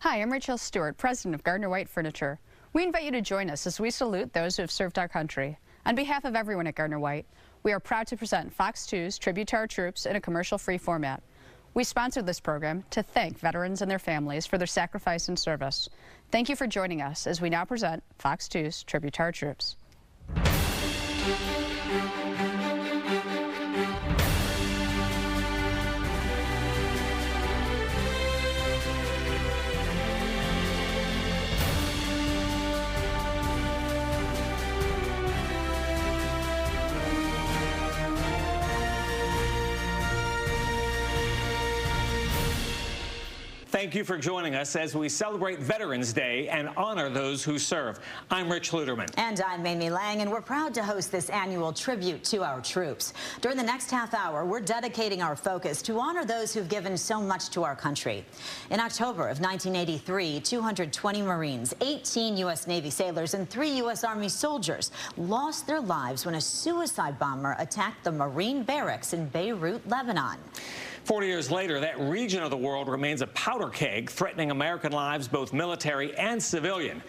Hi, I'm Rachel Stewart, president of Gardner White Furniture. We invite you to join us as we salute those who have served our country. On behalf of everyone at Gardner White, we are proud to present Fox 2's Tribute to Our Troops in a commercial-free format. We sponsored this program to thank veterans and their families for their sacrifice and service. Thank you for joining us as we now present Fox 2's Tribute to Our Troops. Thank you for joining us as we celebrate Veterans Day and honor those who serve. I'm Rich Luterman. And I'm Mamie Lang, and we're proud to host this annual tribute to our troops. During the next half hour, we're dedicating our focus to honor those who've given so much to our country. In October of 1983, 220 Marines, 18 U.S. Navy sailors, and 3 U.S. Army soldiers lost their lives when a suicide bomber attacked the Marine barracks in Beirut, Lebanon. 40 years later, that region of the world remains a powder keg, threatening American lives, both military and civilian.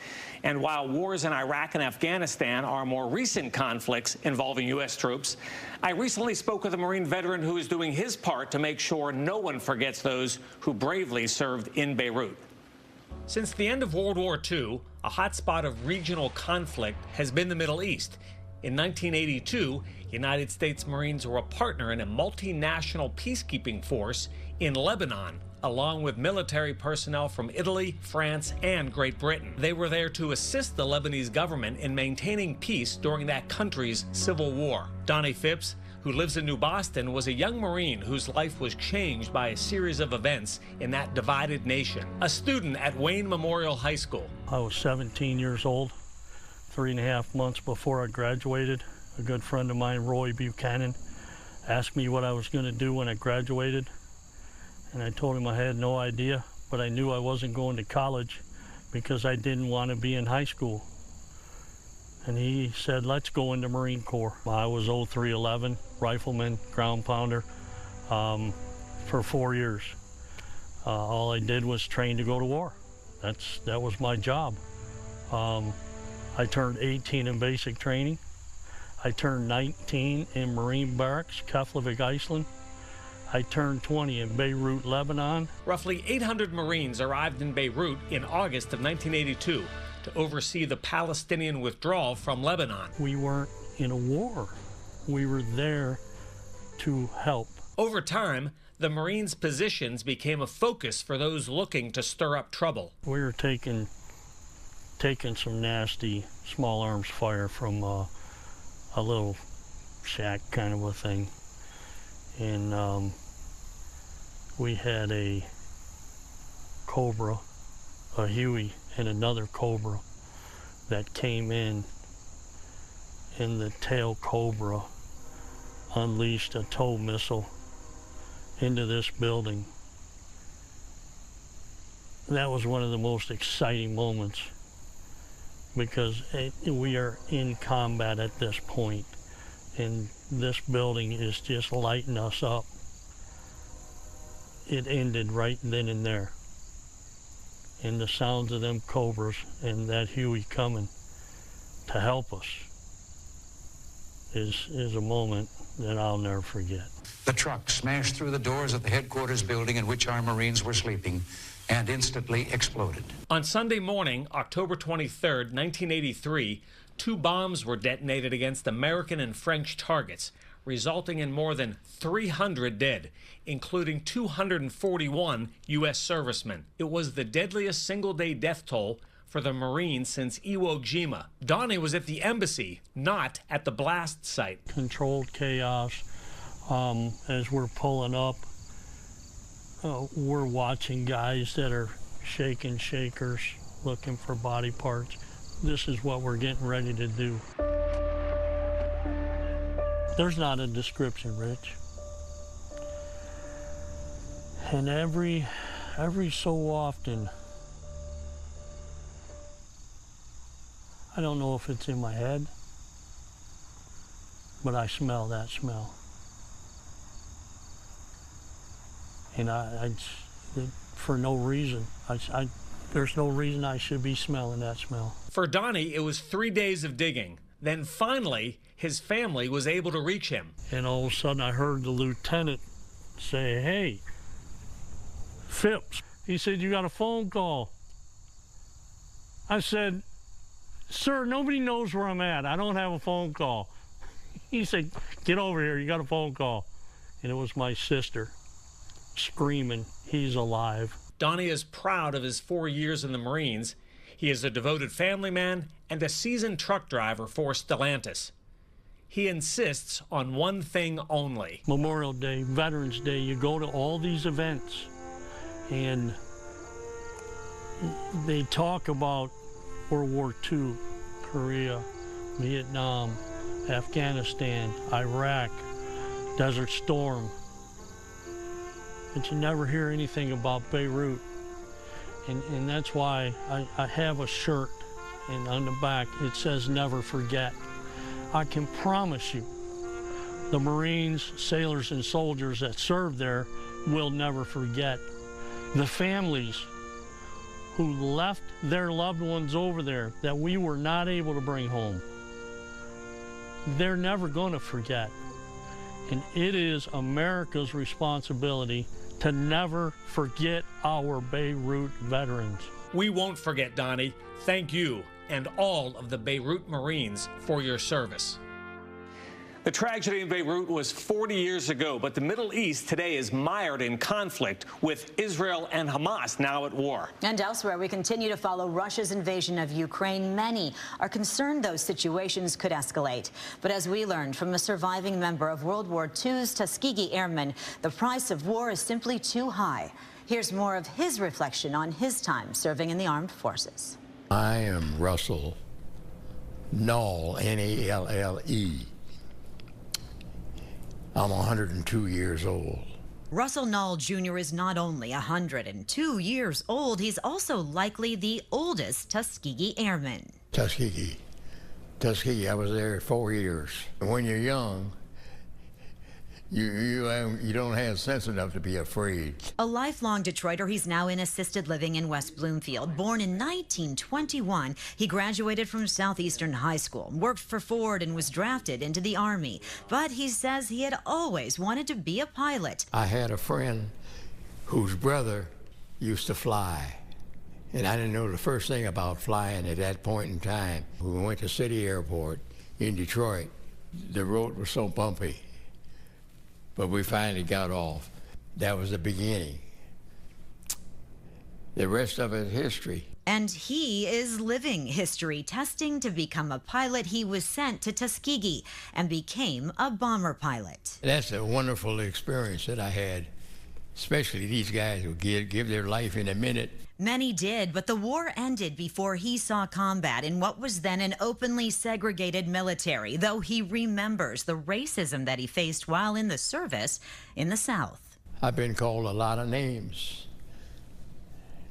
And while wars in Iraq and Afghanistan are more recent conflicts involving U.S. troops, I recently spoke with a Marine veteran who is doing his part to make sure no one forgets those who bravely served in Beirut. Since the end of World War II, a hotspot of regional conflict has been the Middle East. In 1982, United States Marines were a partner in a multinational peacekeeping force in Lebanon, along with military personnel from Italy, France, and Great Britain. They were there to assist the Lebanese government in maintaining peace during that country's civil war. Donnie Phipps, who lives in New Boston, was a young Marine whose life was changed by a series of events in that divided nation. A student at Wayne Memorial High School. I was 17 years old. 3.5 months before I graduated, a good friend of mine, Roy Buchanan, asked me what I was going to do when I graduated. And I told him I had no idea, but I knew I wasn't going to college because I didn't want to be in high school. And he said, let's go into Marine Corps. I was 0311, rifleman, ground pounder, for 4 years. All I did was train to go to war. That was my job. I turned 18 in basic training. I turned 19 in Marine Barracks, Keflavik, Iceland. I turned 20 in Beirut, Lebanon. Roughly 800 Marines arrived in Beirut in August of 1982 to oversee the Palestinian withdrawal from Lebanon. We weren't in a war. We were there to help. Over time, the Marines' positions became a focus for those looking to stir up trouble. We were taking some nasty small arms fire from a little shack kind of a thing. And we had a Cobra, a Huey, and another Cobra that came in, and the tail Cobra unleashed a tow missile into this building. That was one of the most exciting moments, because we are in combat at this point, and this building is just lighting us up. It ended right then and there. And the sounds of them Cobras and that Huey coming to help us is a moment that I'll never forget. The truck smashed through the doors of the headquarters building in which our Marines were sleeping and instantly exploded. On Sunday morning, October 23rd, 1983, 2 bombs were detonated against American and French targets, resulting in more than 300 dead, including 241 U.S. servicemen. It was the deadliest single-day death toll for the Marines since Iwo Jima. Donnie was at the embassy, not at the blast site. Controlled chaos. As we're pulling up, we're watching guys that are shaking shakers, looking for body parts. This is what we're getting ready to do. There's not a description, Rich. And every so often, I don't know if it's in my head, but I smell that smell. And for no reason, There's no reason I should be smelling that smell. For Donnie, it was 3 days of digging. Then finally, his family was able to reach him. And all of a sudden I heard the lieutenant say, "Hey, Phipps." He said, "You got a phone call." I said, "Sir, nobody knows where I'm at. I don't have a phone call." He said, "Get over here, you got a phone call." And it was my sister screaming, "He's alive." Donnie is proud of his 4 years in the Marines. He is a devoted family man and a seasoned truck driver for Stellantis. He insists on one thing only. Memorial Day, Veterans Day, you go to all these events and they talk about World War II, Korea, Vietnam, Afghanistan, Iraq, Desert Storm. But you never hear anything about Beirut. And that's why I have a shirt, and on the back it says "Never Forget." I can promise you, the Marines, sailors, and soldiers that served there will never forget. The families who left their loved ones over there that we were not able to bring home, they're never going to forget. And it is America's responsibility to never forget our Beirut veterans. We won't forget, Donnie. Thank you and all of the Beirut Marines for your service. The tragedy in Beirut was 40 years ago, but the Middle East today is mired in conflict, with Israel and Hamas now at war. And elsewhere, we continue to follow Russia's invasion of Ukraine. Many are concerned those situations could escalate. But as we learned from a surviving member of World War II's Tuskegee Airmen, the price of war is simply too high. Here's more of his reflection on his time serving in the armed forces. I am Russell Nalle, N-A-L-L-E. I'm 102 years old. Russell Nalle Jr. is not only 102 years old, he's also likely the oldest Tuskegee Airman. Tuskegee, I was there 4 years. When you're young, you don't have sense enough to be afraid. A lifelong Detroiter, he's now in assisted living in West Bloomfield. Born in 1921, he graduated from Southeastern High School, worked for Ford, and was drafted into the Army. But he says he had always wanted to be a pilot. I had a friend whose brother used to fly, and I didn't know the first thing about flying at that point in time. We went to City Airport in Detroit. The road was so bumpy, but we finally got off. That was the beginning. The rest of it is history. And he is living history. Testing to become a pilot, he was sent to Tuskegee and became a bomber pilot. That's a wonderful experience that I had, especially these guys who give their life in a minute. Many did, but the war ended before he saw combat in what was then an openly segregated military, though he remembers the racism that he faced while in the service in the South. I've been called a lot of names,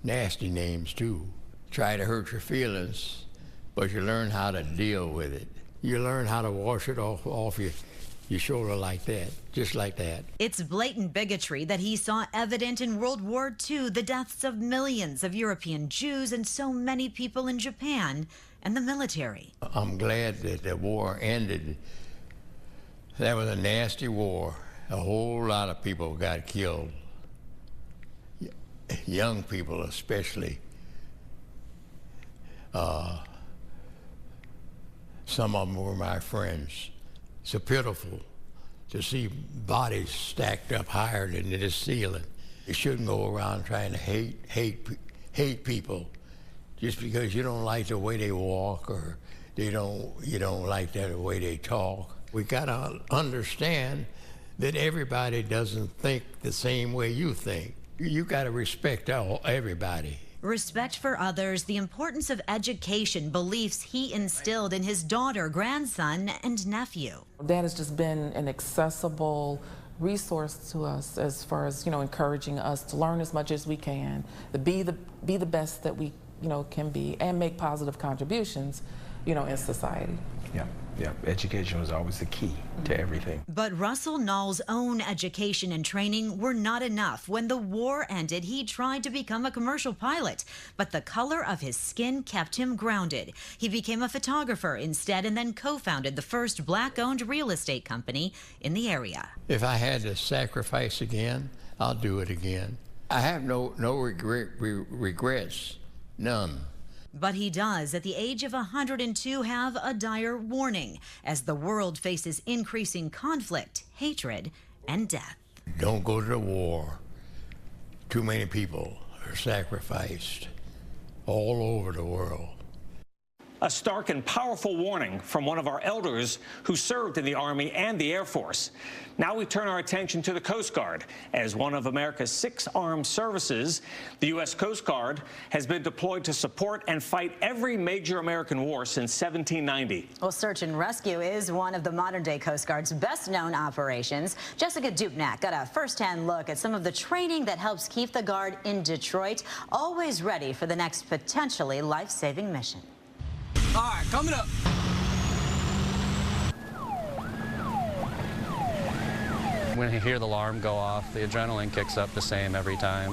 nasty names too. Try to hurt your feelings, but you learn how to deal with it. You learn how to wash it off your shoulder like that, just like that. It's blatant bigotry that he saw evident in World War II, the deaths of millions of European Jews and so many people in Japan and the military. I'm glad that the war ended. That was a nasty war. A whole lot of people got killed. Young people especially. Some of them were my friends. So pitiful to see bodies stacked up higher than this ceiling. You shouldn't go around trying to hate people just because you don't like the way they walk or you don't like the way they talk. We gotta understand that everybody doesn't think the same way you think. You gotta respect everybody. Respect for others, the importance of education, beliefs he instilled in his daughter, grandson, and nephew. Dad has just been an accessible resource to us as far as, encouraging us to learn as much as we can, to be the best that we, can be, and make positive contributions, in society. Yeah. Yeah, education was always the key to everything. But Russell Nall's own education and training were not enough. When the war ended, he tried to become a commercial pilot, but the color of his skin kept him grounded. He became a photographer instead and then co-founded the first black-owned real estate company in the area. If I had to sacrifice again, I'll do it again. I have no regrets, none. But he does, at the age of 102, have a dire warning as the world faces increasing conflict, hatred, and death. Don't go to the war. Too many people are sacrificed all over the world. A stark and powerful warning from one of our elders who served in the Army and the Air Force. Now we turn our attention to the Coast Guard. As one of America's 6 armed services, the U.S. Coast Guard has been deployed to support and fight every major American war since 1790. Well, search and rescue is one of the modern-day Coast Guard's best-known operations. Jessica Dupnack got a first-hand look at some of the training that helps keep the Guard in Detroit always ready for the next potentially life-saving mission. All right, coming up. When you hear the alarm go off, the adrenaline kicks up the same every time.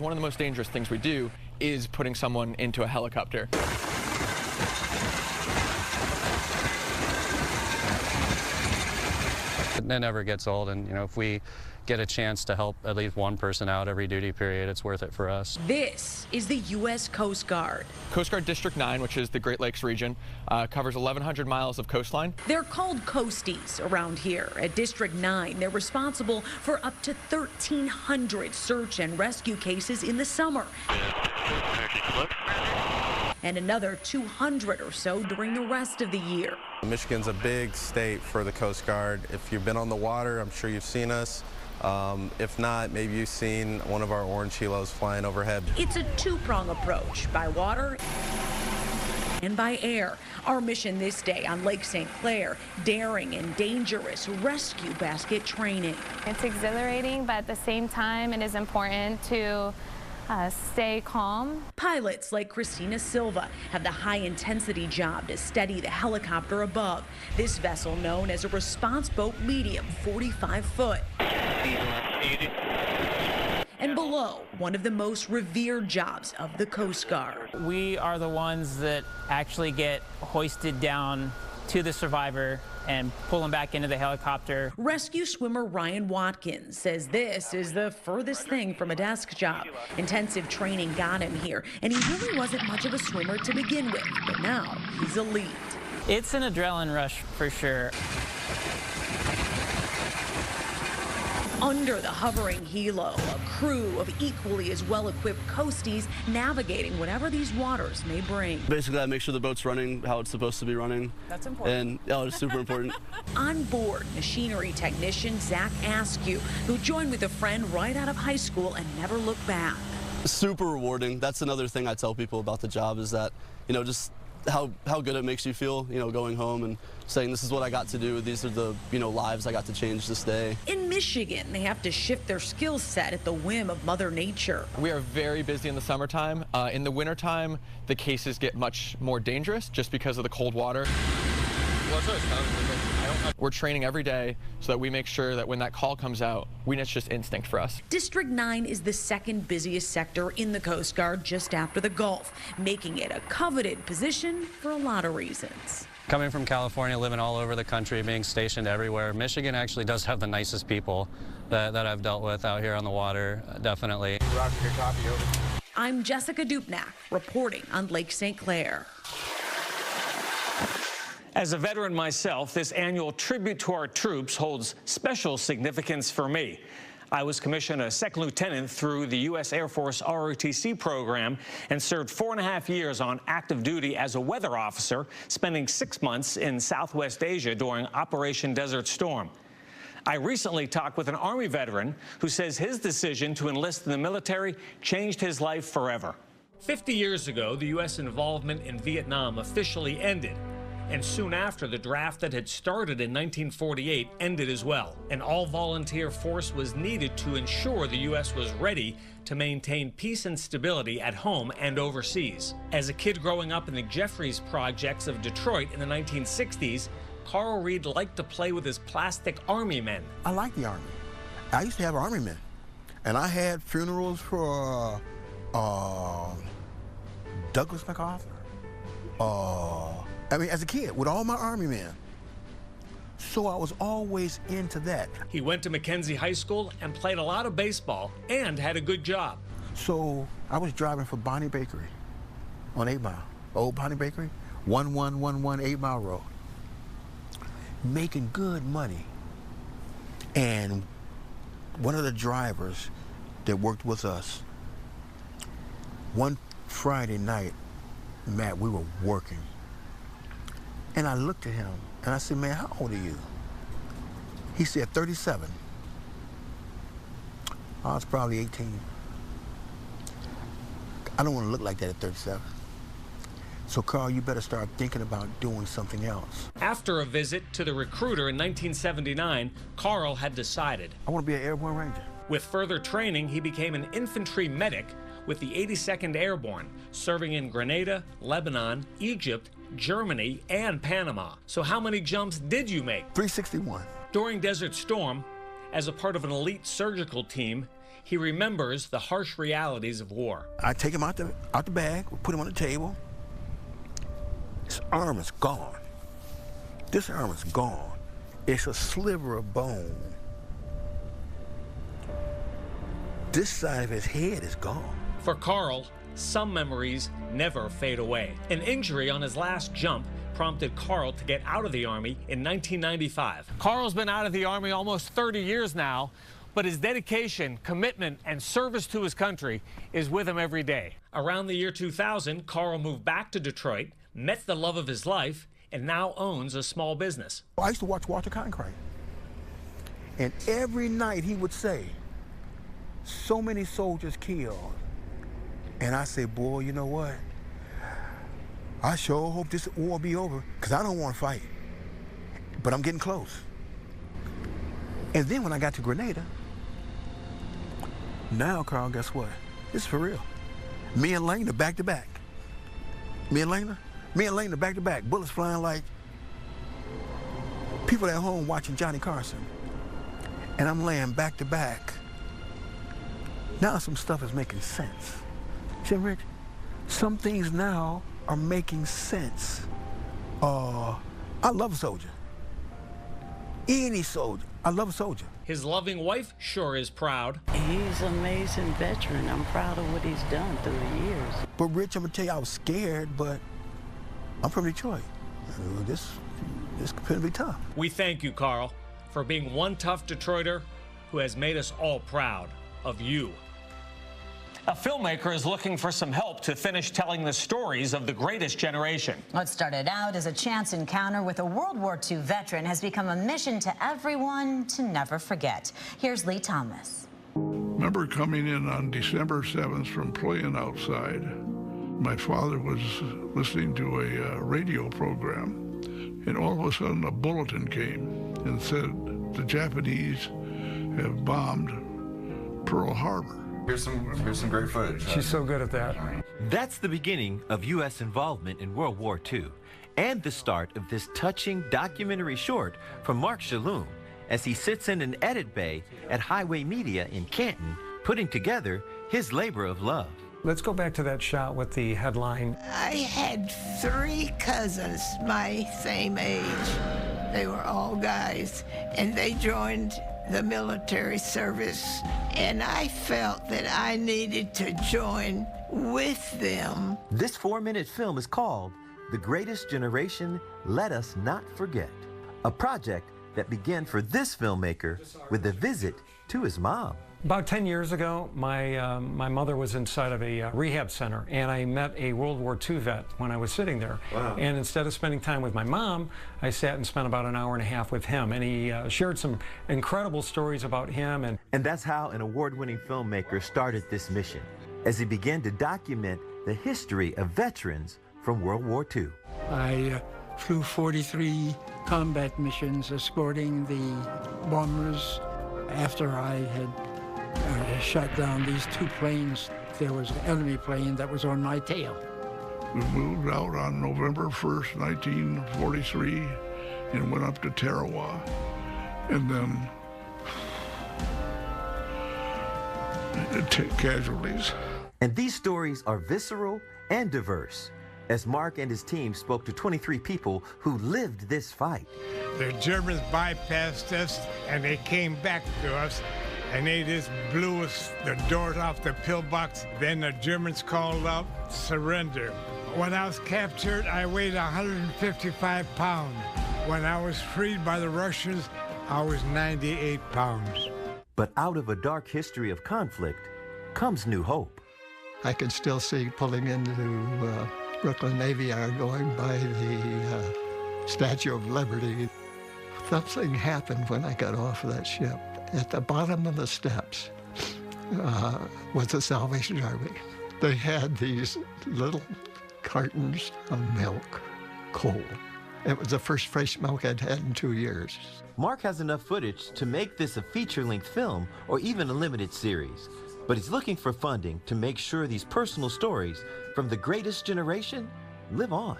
One of the most dangerous things we do is putting someone into a helicopter. It never gets old, and if we get a chance to help at least one person out every duty period, it's worth it for us. This is the U.S. Coast Guard. Coast Guard District 9, which is the Great Lakes region, covers 1,100 miles of coastline. They're called coasties around here. At District 9, they're responsible for up to 1,300 search and rescue cases in the summer. And another 200 or so during the rest of the year. Michigan's a big state for the Coast Guard. If you've been on the water, I'm sure you've seen us. If not, maybe you've seen one of our orange helos flying overhead. It's a two-prong approach, by water and by air. Our mission this day on Lake St. Clair, daring and dangerous rescue basket training. It's exhilarating, but at the same time, it is important to stay calm. Pilots like Christina Silva have the high-intensity job to steady the helicopter above. This vessel, known as a response boat medium, 45 foot. And below, one of the most revered jobs of the Coast Guard. We are the ones that actually get hoisted down to the survivor and pull him back into the helicopter. Rescue swimmer Ryan Watkins says this is the furthest thing from a desk job. Intensive training got him here, and he really wasn't much of a swimmer to begin with, but now he's elite. It's an adrenaline rush for sure. Under the hovering helo, a crew of equally as well-equipped coasties navigating whatever these waters may bring. Basically, I make sure the boat's running how it's supposed to be running. That's important. And it's super important. On board, machinery technician Zach Askew, who joined with a friend right out of high school and never looked back. Super rewarding. That's another thing I tell people about the job is that, just how good it makes you feel, going home and saying this is what I got to do. These are the, lives I got to change this day. In Michigan, they have to shift their skill set at the whim of Mother Nature. We are very busy in the summertime. In the wintertime, the cases get much more dangerous just because of the cold water. We're training every day so that we make sure that when that call comes out, it's just instinct for us. District 9 is the second busiest sector in the Coast Guard just after the Gulf, making it a coveted position for a lot of reasons. Coming from California, living all over the country, being stationed everywhere, Michigan actually does have the nicest people that I've dealt with out here on the water, definitely. I'm Jessica Dupnack, reporting on Lake St. Clair. As a veteran myself, this annual tribute to our troops holds special significance for me. I was commissioned a second lieutenant through the U.S. Air Force ROTC program and served 4.5 years on active duty as a weather officer, spending 6 months in Southwest Asia during Operation Desert Storm. I recently talked with an Army veteran who says his decision to enlist in the military changed his life forever. 50 years ago, the U.S. involvement in Vietnam officially ended. And soon after, the draft that had started in 1948 ended as well. An all-volunteer force was needed to ensure the U.S. was ready to maintain peace and stability at home and overseas. As a kid growing up in the Jeffries projects of Detroit in the 1960s, Carl Reed liked to play with his plastic army men. I like the Army. I used to have Army men. And I had funerals for Douglas MacArthur. I mean, as a kid, with all my Army men. So I was always into that. He went to Mackenzie High School and played a lot of baseball and had a good job. So I was driving for Bonnie Bakery on 8 Mile. Old Bonnie Bakery, 1111 8 Mile Road. Making good money. And one of the drivers that worked with us, one Friday night, Matt, we were working. And I looked at him and I said, man, how old are you? He said, 37. I was probably 18. I don't want to look like that at 37. So, Carl, you better start thinking about doing something else. After a visit to the recruiter in 1979, Carl had decided. I want to be an airborne ranger. With further training, he became an infantry medic with the 82nd Airborne, serving in Grenada, Lebanon, Egypt, Germany, and Panama. So how many jumps did you make? 361. During Desert Storm, as a part of an elite surgical team, he remembers the harsh realities of war. I take him out the bag, put him on the table. His arm is gone. This arm is gone. It's a sliver of bone. This side of his head is gone. For Carl, some memories never fade away. An injury on his last jump prompted Carl to get out of the Army in 1995. Carl's been out of the Army almost 30 years now, but his dedication, commitment, and service to his country is with him every day. Around the year 2000, Carl moved back to Detroit, met the love of his life, and now owns a small business. I used to watch Walter Cronkite. And every night he would say, so many soldiers killed. And I say, boy, you know what? I sure hope this war be over, because I don't want to fight. But I'm getting close. And then when I got to Grenada, now, Carl, guess what? This is for real. Me and Lane are back to back. Me and Lane are back to back. Bullets flying like people at home watching Johnny Carson. And I'm laying back to back. Now some stuff is making sense. See, Rich? Some things now are making sense. I love a soldier. Any soldier. I love a soldier. His loving wife sure is proud. He's an amazing veteran. I'm proud of what he's done through the years. But Rich, I'm gonna tell you, I was scared, but I'm from Detroit. This could be tough. We thank you, Carl, for being one tough Detroiter who has made us all proud of you. A filmmaker is looking for some help to finish telling the stories of the greatest generation. What started out as a chance encounter with a World War II veteran has become a mission to everyone to never forget. Here's Lee Thomas. Remember coming in on December 7th from playing outside. My father was listening to a radio program, and all of a sudden a bulletin came and said the Japanese have bombed Pearl Harbor. Here's some great footage. She's so good at that. That's the beginning of U.S. involvement in World War II, and the start of this touching documentary short from Mark Shalhoub as he sits in an edit bay at Highway Media in Canton, putting together his labor of love. Let's go back to that shot with the headline. I had 3 cousins my same age. They were all guys, and they joined the military service, and I felt that I needed to join with them. This 4-minute film is called The Greatest Generation Let Us Not Forget, a project that began for this filmmaker with a visit to his mom. About 10 years ago, my mother was inside of a rehab center, and I met a World War II vet when I was sitting there. Wow. And instead of spending time with my mom, I sat and spent about an hour and a half with him, and he shared some incredible stories about him. And that's how an award-winning filmmaker started this mission, as he began to document the history of veterans from World War II. I flew 43 combat missions escorting the bombers. After I had shot down these 2 planes, there was an enemy plane that was on my tail. We moved out on November 1st, 1943, and went up to Tarawa. And then casualties. And these stories are visceral and diverse, as Mark and his team spoke to 23 people who lived this fight. The Germans bypassed us, and they came back to us, and they just blew us the doors off the pillbox. Then the Germans called out, surrender. When I was captured, I weighed 155 pounds. When I was freed by the Russians, I was 98 pounds. But out of a dark history of conflict comes new hope. I can still see pulling into Brooklyn Navy Yard going by the Statue of Liberty. Something happened when I got off of that ship. At the bottom of the steps was the Salvation Army. They had these little cartons of milk, cold. It was the first fresh milk I'd had in 2 years. Mark has enough footage to make this a feature-length film or even a limited series, but he's looking for funding to make sure these personal stories from the greatest generation live on.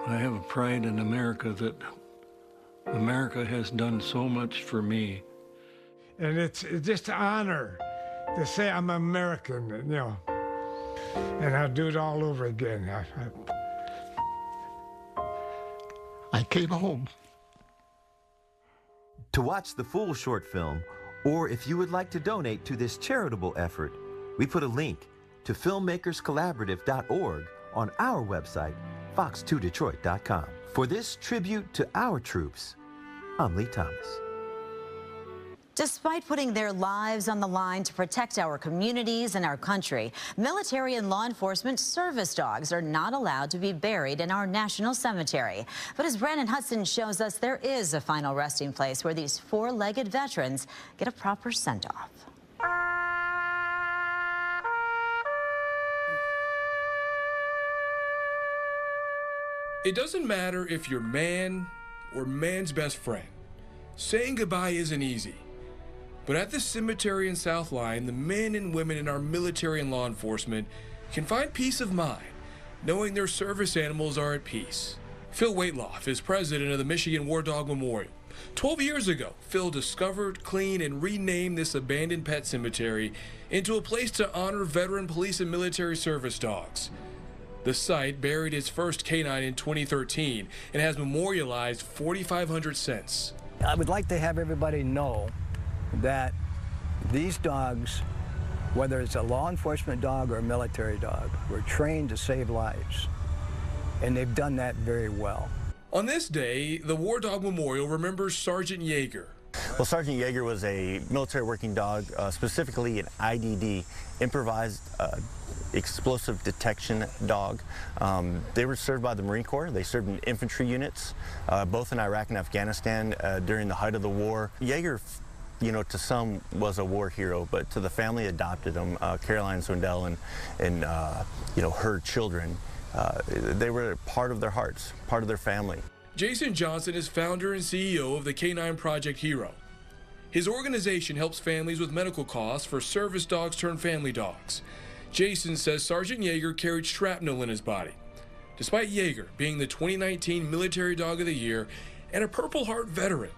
I have a pride in America that America has done so much for me. And it's just an honor to say I'm American, you know, and I'll do it all over again. I came home. To watch the full short film, or if you would like to donate to this charitable effort, we put a link to filmmakerscollaborative.org on our website, fox2detroit.com. For this tribute to our troops, I'm Lee Thomas. Despite putting their lives on the line to protect our communities and our country, military and law enforcement service dogs are not allowed to be buried in our national cemetery. But as Brandon Hudson shows us, there is a final resting place where these four-legged veterans get a proper send-off. It doesn't matter if you're man or man's best friend. Saying goodbye isn't easy. But at the cemetery in South Lyon, the men and women in our military and law enforcement can find peace of mind, knowing their service animals are at peace. Phil Waitloff is president of the Michigan War Dog Memorial. 12 years ago, Phil discovered, cleaned, and renamed this abandoned pet cemetery into a place to honor veteran police and military service dogs. The site buried its first canine in 2013 and has memorialized 4,500 since. I would like to have everybody know that these dogs, whether it's a law enforcement dog or a military dog, were trained to save lives. And they've done that very well. On this day, the War Dog Memorial remembers Sergeant Yeager. Well, Sergeant Yeager was a military working dog, specifically an IDD, improvised explosive detection dog. They were served by the Marine Corps. They served in infantry units, both in Iraq and Afghanistan during the height of the war. Yeager, you know, to some was a war hero, but to the family adopted him, Caroline Swindell and you know, her children, they were part of their hearts, part of their family. Jason Johnson is founder and CEO of the Canine Project Hero. His organization helps families with medical costs for service dogs turned family dogs. Jason says Sergeant Yeager carried shrapnel in his body. Despite Yeager being the 2019 Military Dog of the Year and a Purple Heart veteran,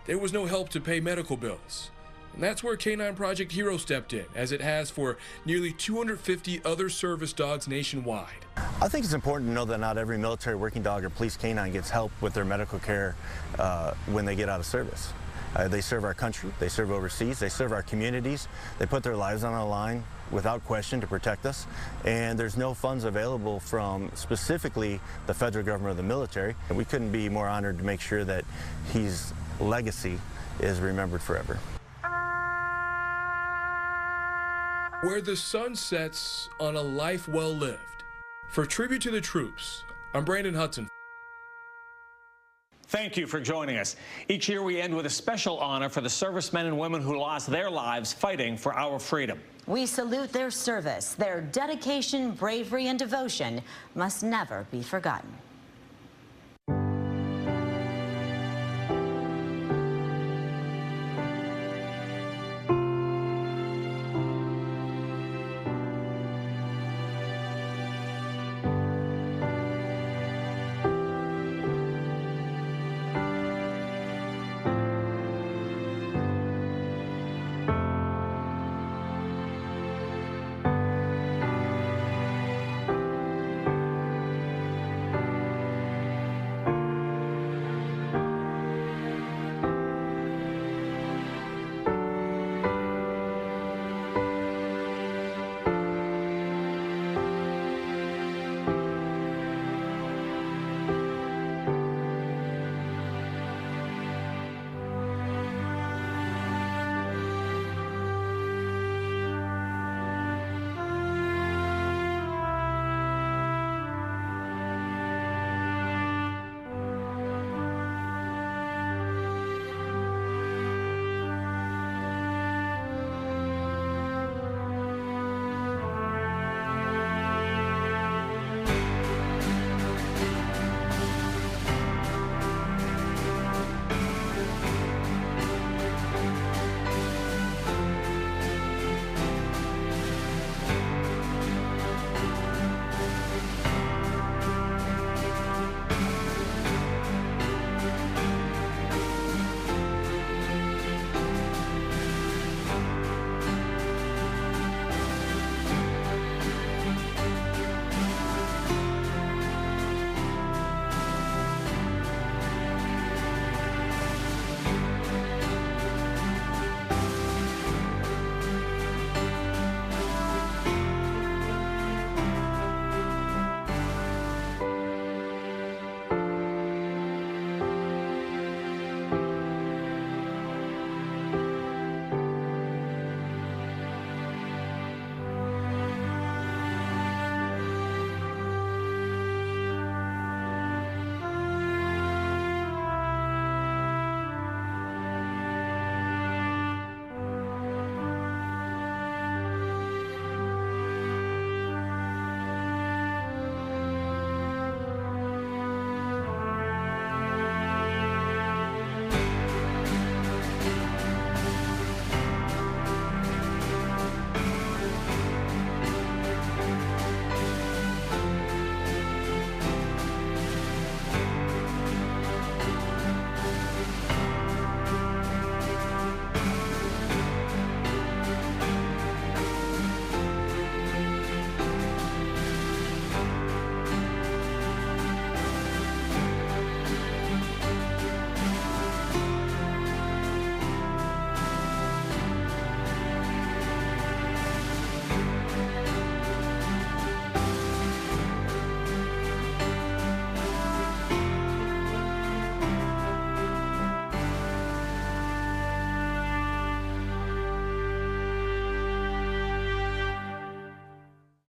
there was no help to pay medical bills. And that's where Canine Project Hero stepped in, as it has for nearly 250 other service dogs nationwide. I think it's important to know that not every military working dog or police canine gets help with their medical care when they get out of service. They serve our country, they serve overseas, they serve our communities, they put their lives on the line without question to protect us, and there's no funds available from specifically the federal government or the military. And we couldn't be more honored to make sure that his legacy is remembered forever. Where the sun sets on a life well lived. For Tribute to the Troops, I'm Brandon Hudson. Thank you for joining us. Each year we end with a special honor for the servicemen and women who lost their lives fighting for our freedom. We salute their service. Their dedication, bravery, and devotion must never be forgotten.